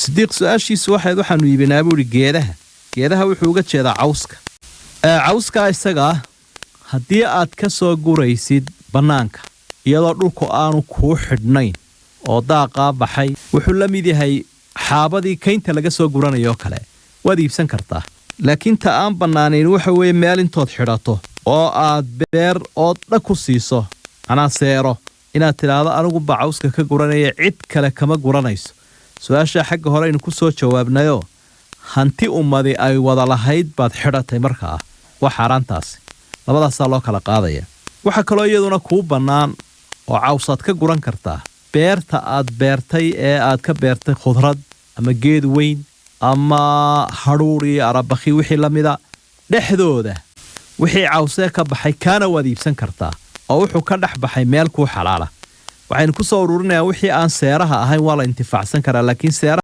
صديق سؤاشيisu waxaanu iibinaa buu geedaha wuxuu uga jeedaa cawska isaga haddii aad ka soo guraysid banaanka iyadoo dhulku aanu ku xidhnayn oo daaqa baxay wuxuu la mid yahay xaabadii kaynta laga soo guranayo kale waad iibsan kartaa laakiin ta aan banaanayn waxa weeye meel intood xidhato oo aad beer oo dhag ku siiso ana seero inaad tiraahdo anigu bacawska ka guranaya cid kale kama guranayso su'aasha xagga hore in ku soo jawaabnayo hanti ummadi ay wada lahayd baad xidhatay markaa wax xaraantaas labadaas loo kala qaadaya waxa kale iyaduna ku banaan oo cawsad ka guran kartaa beerta aad beertay ee aad ka beertay khudrad ama geed weyn ama haruuri arabakhi wixii lamida dhexdooda wixii cawsee ka baxay kana waad iibsan kartaa oo wuxuu ka dhax baxay meel ku xalaala waxaan ku soo ururinayaa wixii aan seeraha ahayn waa la intifaacsan karaa laakiin